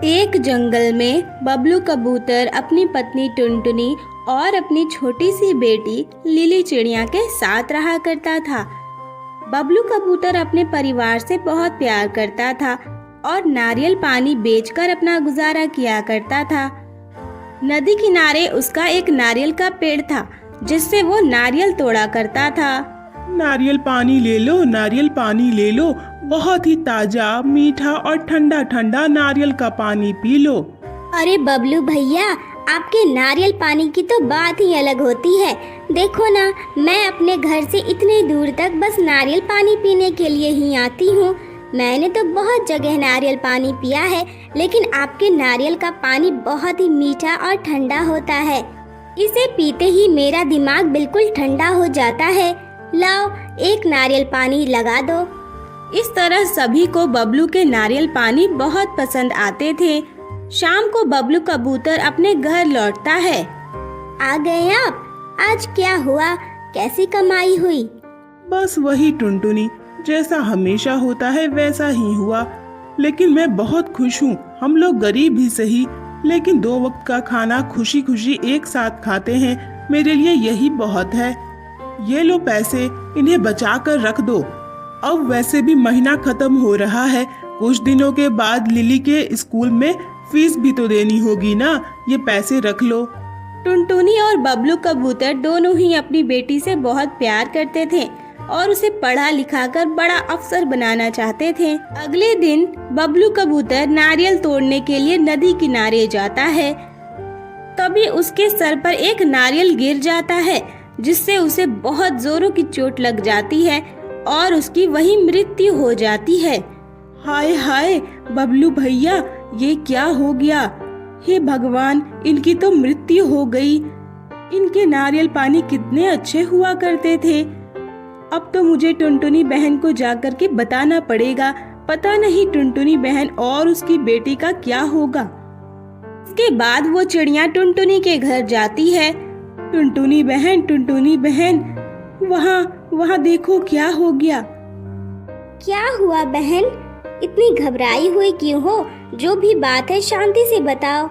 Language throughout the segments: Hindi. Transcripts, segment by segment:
एक जंगल में बबलू कबूतर अपनी पत्नी टुनटुनी और अपनी छोटी सी बेटी लिली चिड़िया के साथ रहा करता था। बबलू कबूतर अपने परिवार से बहुत प्यार करता था और नारियल पानी बेचकर अपना गुजारा किया करता था। नदी किनारे उसका एक नारियल का पेड़ था जिससे वो नारियल तोड़ा करता था। नारियल पानी ले लो, नारियल पानी ले लो, बहुत ही ताजा, मीठा और ठंडा ठंडा नारियल का पानी पी लो। अरे बबलू भैया, आपके नारियल पानी की तो बात ही अलग होती है। देखो ना, मैं अपने घर से इतने दूर तक बस नारियल पानी पीने के लिए ही आती हूँ। मैंने तो बहुत जगह नारियल पानी पिया है, लेकिन आपके नारियल का पानी बहुत ही मीठा और ठंडा होता है। इसे पीते ही मेरा दिमाग बिल्कुल ठंडा हो जाता है। लाओ, एक नारियल पानी लगा दो। इस तरह सभी को बबलू के नारियल पानी बहुत पसंद आते थे। शाम को बबलू कबूतर अपने घर लौटता है। आ गए आप? आज क्या हुआ? कैसी कमाई हुई? बस वही टुनटुनी, जैसा हमेशा होता है वैसा ही हुआ। लेकिन मैं बहुत खुश हूँ। हम लोग गरीब ही सही, लेकिन 2 वक्त का खाना खुशी खुशी एक साथ खाते हैं। मेरे लिए यही बहुत है। ये लो पैसे, इन्हें बचा कर रख दो। अब वैसे भी महीना खत्म हो रहा है। कुछ दिनों के बाद लिली के स्कूल में फीस भी तो देनी होगी ना। ये पैसे रख लो। टुनटुनी और बबलू कबूतर दोनों ही अपनी बेटी से बहुत प्यार करते थे और उसे पढ़ा लिखा कर बड़ा अफसर बनाना चाहते थे। अगले दिन बबलू कबूतर नारियल तोड़ने के लिए नदी किनारे जाता है। तभी उसके सर पर एक नारियल गिर जाता है, जिससे उसे बहुत जोरों की चोट लग जाती है और उसकी वही मृत्यु हो जाती है। हाय हाय बबलू भैया, ये क्या हो गया? हे भगवान, इनकी तो मृत्यु हो गई। इनके नारियल पानी कितने अच्छे हुआ करते थे। अब तो मुझे टुनटुनी बहन को जाकर के बताना पड़ेगा। पता नहीं टुनटुनी बहन और उसकी बेटी का क्या होगा। इसके बाद वो चिड़िया टुनटुनी के घर जाती है। टुनटुनी बहन, वहाँ देखो क्या हो गया। क्या हुआ बहन? इतनी घबराई हुई क्यों हो? जो भी बात है शांति से बताओ।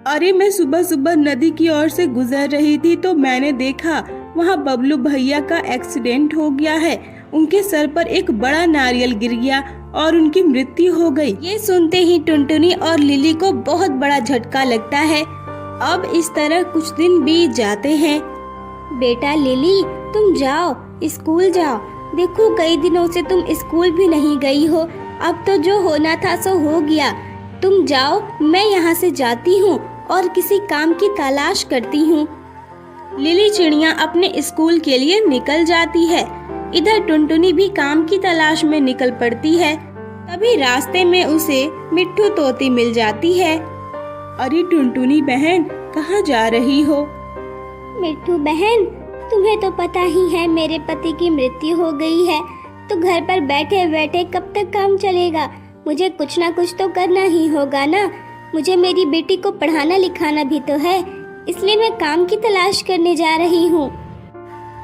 अरे मैं सुबह सुबह नदी की ओर से गुजर रही थी तो मैंने देखा वहाँ बबलू भैया का एक्सीडेंट हो गया है। उनके सर पर एक बड़ा नारियल गिर गया और उनकी मृत्यु हो गई। ये सुनते ही टुनटुनी और लिली को बहुत बड़ा झटका लगता है। अब इस तरह कुछ दिन बीत जाते हैं। बेटा लिली, तुम जाओ, स्कूल जाओ। देखो कई दिनों से तुम स्कूल भी नहीं गई हो। अब तो जो होना था सो हो गया। तुम जाओ, मैं यहाँ से जाती हूँ और किसी काम की तलाश करती हूँ। लिली चिड़िया अपने स्कूल के लिए निकल जाती है। इधर टुनटुनी भी काम की तलाश में निकल पड़ती है। तभी रास्ते में उसे मिट्ठू तोती मिल जाती है। अरे टुनटुनी बहन, कहाँ जा रही हो? मिट्ठू बहन, तुम्हें तो पता ही है मेरे पति की मृत्यु हो गई है, तो घर पर बैठे बैठे कब तक काम चलेगा। मुझे कुछ ना कुछ तो करना ही होगा ना। मुझे मेरी बेटी को पढ़ाना लिखाना भी तो है, इसलिए मैं काम की तलाश करने जा रही हूँ।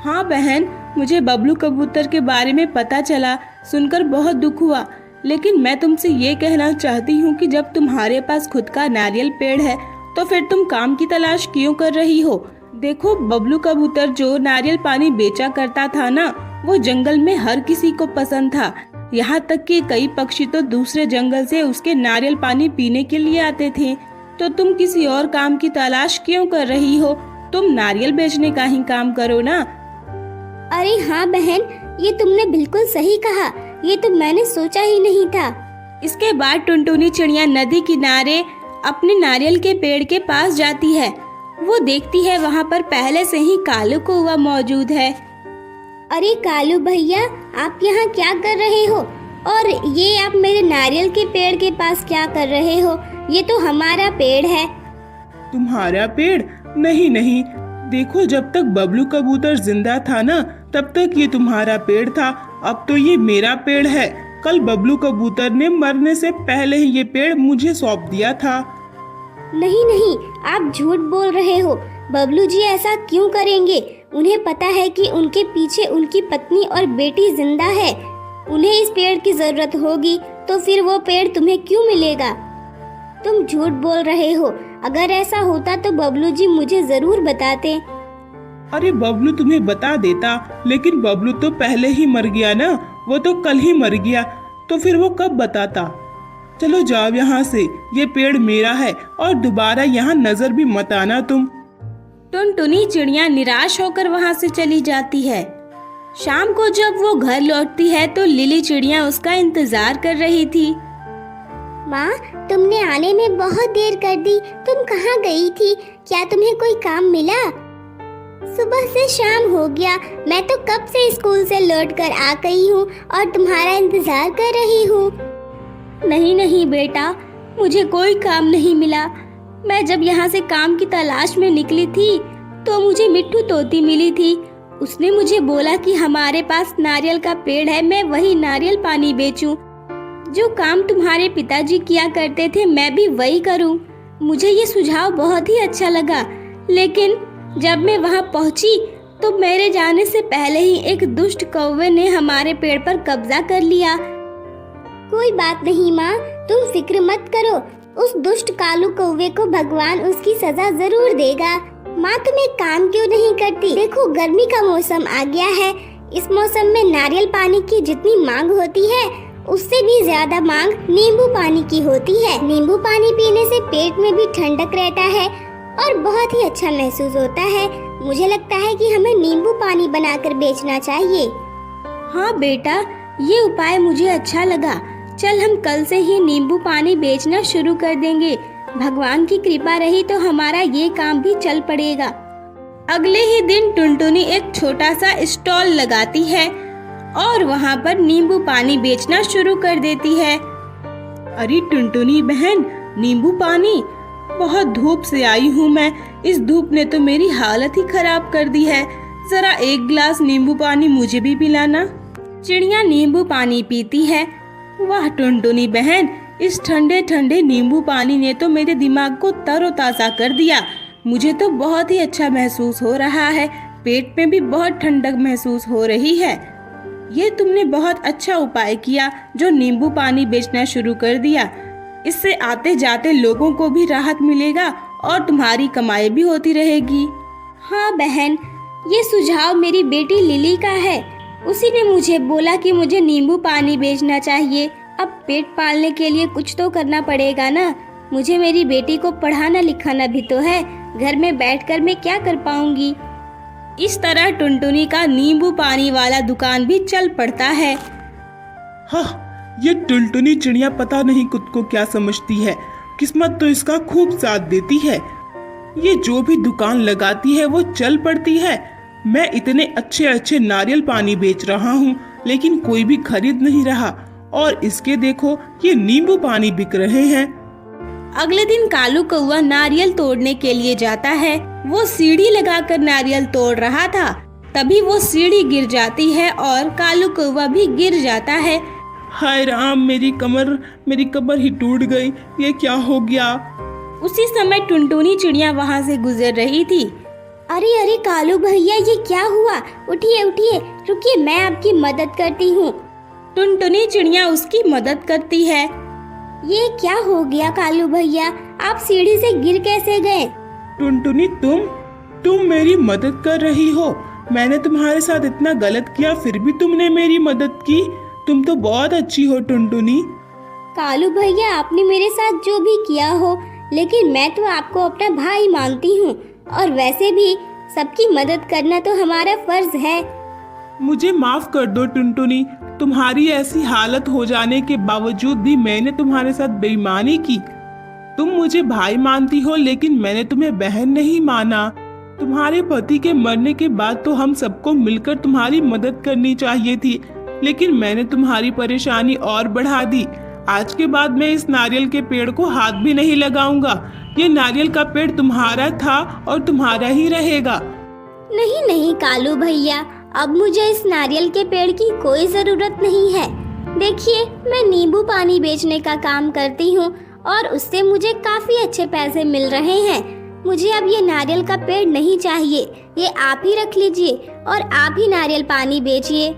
हाँ बहन, मुझे बबलू कबूतर के बारे में पता चला, सुनकर बहुत दुख हुआ। लेकिन मैं तुमसे ये कहना चाहती हूँ कि जब तुम्हारे पास खुद का नारियल पेड़ है तो फिर तुम काम की तलाश क्यों कर रही हो? देखो, बबलू कबूतर जो नारियल पानी बेचा करता था ना, वो जंगल में हर किसी को पसंद था। यहाँ तक कि कई पक्षी तो दूसरे जंगल से उसके नारियल पानी पीने के लिए आते थे। तो तुम किसी और काम की तलाश क्यों कर रही हो? तुम नारियल बेचने का ही काम करो ना। अरे हाँ बहन, ये तुमने बिल्कुल सही कहा। ये तो मैंने सोचा ही नहीं था। इसके बाद टुनटुनी चिड़िया नदी किनारे अपने नारियल के पेड़ के पास जाती है। वो देखती है वहाँ पर पहले से ही कालू कौवा मौजूद है। अरे कालू भैया, आप यहाँ क्या कर रहे हो? और ये आप मेरे नारियल के पेड़ के पास क्या कर रहे हो? ये तो हमारा पेड़ है। तुम्हारा पेड़? नहीं नहीं, देखो जब तक बबलू कबूतर जिंदा था ना, तब तक ये तुम्हारा पेड़ था। अब तो ये मेरा पेड़ है। कल बबलू कबूतर ने मरने से पहले ही ये पेड़ मुझे सौंप दिया था। नहीं नहीं, आप झूठ बोल रहे हो। बबलू जी ऐसा क्यों करेंगे? उन्हें पता है कि उनके पीछे उनकी पत्नी और बेटी जिंदा है। उन्हें इस पेड़ की जरूरत होगी, तो फिर वो पेड़ तुम्हें क्यों मिलेगा? तुम झूठ बोल रहे हो। अगर ऐसा होता तो बबलू जी मुझे जरूर बताते। अरे बबलू तुम्हें बता देता, लेकिन बबलू तो पहले ही मर गया ना, वो तो कल ही मर गया, तो फिर वो कब बताता। चलो जाओ यहाँ से, ये पेड़ मेरा है और दोबारा यहाँ नजर भी मत आना तुम। टुनटुनी चिड़िया निराश होकर वहाँ से चली जाती है। शाम को जब वो घर लौटती है तो लिली चिड़िया उसका इंतजार कर रही थी। माँ, तुमने आने में बहुत देर कर दी। तुम कहाँ गई थी? क्या तुम्हें कोई काम मिला? सुबह से शाम हो गया, मैं तो कब से स्कूल से लौट कर आ गई हूँ और तुम्हारा इंतजार कर रही हूँ। नहीं नहीं बेटा, मुझे कोई काम नहीं मिला। मैं जब यहाँ से काम की तलाश में निकली थी तो मुझे मिट्ठू तोती मिली थी। उसने मुझे बोला कि हमारे पास नारियल का पेड़ है, मैं वही नारियल पानी बेचूं। जो काम तुम्हारे पिताजी किया करते थे मैं भी वही करूं। मुझे ये सुझाव बहुत ही अच्छा लगा, लेकिन जब मैं वहां पहुंची तो मेरे जाने से पहले ही एक दुष्ट कौवे ने हमारे पेड़ पर कब्जा कर लिया। कोई बात नहीं माँ, तुम फिक्र मत करो। उस दुष्ट कालू कौवे को भगवान उसकी सजा जरूर देगा। माँ, तुम एक काम क्यों नहीं करती? देखो, गर्मी का मौसम आ गया है। इस मौसम में नारियल पानी की जितनी मांग होती है उससे भी ज्यादा मांग नींबू पानी की होती है। नींबू पानी पीने से पेट में भी ठंडक रहता है और बहुत ही अच्छा महसूस होता है। मुझे लगता है कि हमें नींबू पानी बनाकर बेचना चाहिए। हाँ बेटा, ये उपाय मुझे अच्छा लगा। चल हम कल से ही नींबू पानी बेचना शुरू कर देंगे। भगवान की कृपा रही तो हमारा ये काम भी चल पड़ेगा। अगले ही दिन टुनटुनी एक छोटा सा स्टॉल लगाती है और वहाँ पर नींबू पानी बेचना शुरू कर देती है। अरे टुनटुनी बहन, नींबू पानी? बहुत धूप से आई हूँ मैं, इस धूप ने तो मेरी हालत ही खराब कर दी है। जरा एक गिलास नींबू पानी मुझे भी पिलाना। चिड़िया नींबू पानी पीती है। वाह टुनटुनी बहन, इस ठंडे ठंडे नींबू पानी ने तो मेरे दिमाग को तरोताजा कर दिया। मुझे तो बहुत ही अच्छा महसूस हो रहा है, पेट में भी बहुत ठंडक महसूस हो रही है। ये तुमने बहुत अच्छा उपाय किया जो नींबू पानी बेचना शुरू कर दिया। इससे आते जाते लोगों को भी राहत मिलेगा और तुम्हारी कमाई भी होती रहेगी। हाँ बहन, ये सुझाव मेरी बेटी लिली का है। उसी ने मुझे बोला कि मुझे नींबू पानी बेचना चाहिए। अब पेट पालने के लिए कुछ तो करना पड़ेगा ना। मुझे मेरी बेटी को पढ़ाना लिखाना भी तो है। घर में बैठकर मैं क्या कर पाऊंगी। इस तरह टुनटुनी का नींबू पानी वाला दुकान भी चल पड़ता है। हाँ, ये टुनटुनी चिड़िया पता नहीं खुद को क्या समझती है। किस्मत तो इसका खूब साथ देती है। ये जो भी दुकान लगाती है वो चल पड़ती है। मैं इतने अच्छे अच्छे नारियल पानी बेच रहा हूँ, लेकिन कोई भी खरीद नहीं रहा। और इसके देखो, ये नींबू पानी बिक रहे हैं। अगले दिन कालू कौवा नारियल तोड़ने के लिए जाता है। वो सीढ़ी लगाकर नारियल तोड़ रहा था, तभी वो सीढ़ी गिर जाती है और कालू कौवा भी गिर जाता है। हाय राम, मेरी कमर ही टूट गई। ये क्या हो गया? उसी समय टुनटुनी चिड़िया वहाँ से गुजर रही थी। अरे अरे कालू भैया, ये क्या हुआ? उठिए उठिए, रुकिए, मैं आपकी मदद करती हूँ। टुनटुनी चिड़िया उसकी मदद करती है। ये क्या हो गया कालू भैया? आप सीढ़ी से गिर कैसे गए? टुनटुनी, तुम मेरी मदद कर रही हो। मैंने तुम्हारे साथ इतना गलत किया, फिर भी तुमने मेरी मदद की। तुम तो बहुत अच्छी हो टुनटुनी। कालू भैया, आपने मेरे साथ जो भी किया हो, लेकिन मैं तो आपको अपना भाई मानती हूँ। और वैसे भी सबकी मदद करना तो हमारा फर्ज है। मुझे माफ कर दो टुनटुनी। तुम्हारी ऐसी हालत हो जाने के बावजूद भी मैंने तुम्हारे साथ बेईमानी की। तुम मुझे भाई मानती हो, लेकिन मैंने तुम्हें बहन नहीं माना। तुम्हारे पति के मरने के बाद तो हम सबको मिलकर तुम्हारी मदद करनी चाहिए थी, लेकिन मैंने तुम्हारी परेशानी और बढ़ा दी। आज के बाद मैं इस नारियल के पेड़ को हाथ भी नहीं लगाऊंगा। ये नारियल का पेड़ तुम्हारा था और तुम्हारा ही रहेगा। नहीं नहीं कालू भैया, अब मुझे इस नारियल के पेड़ की कोई जरूरत नहीं है। देखिए, मैं नींबू पानी बेचने का काम करती हूँ और उससे मुझे काफी अच्छे पैसे मिल रहे हैं। मुझे अब ये नारियल का पेड़ नहीं चाहिए। ये आप ही रख लीजिए और आप ही नारियल पानी बेचिए।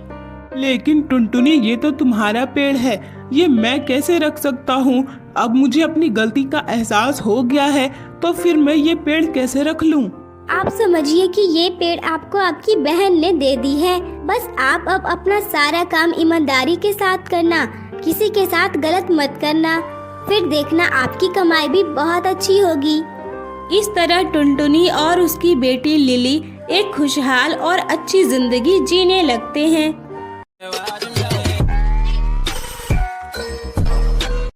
लेकिन टुनटुनी, ये तो तुम्हारा पेड़ है, ये मैं कैसे रख सकता हूँ? अब मुझे अपनी गलती का एहसास हो गया है, तो फिर मैं ये पेड़ कैसे रख लूं? आप समझिए कि ये पेड़ आपको आपकी बहन ने दे दी है। बस आप अब अपना सारा काम ईमानदारी के साथ करना, किसी के साथ गलत मत करना, फिर देखना आपकी कमाई भी बहुत अच्छी होगी। इस तरह टुनटुनी और उसकी बेटी लिली एक खुशहाल और अच्छी जिंदगी जीने लगते हैं।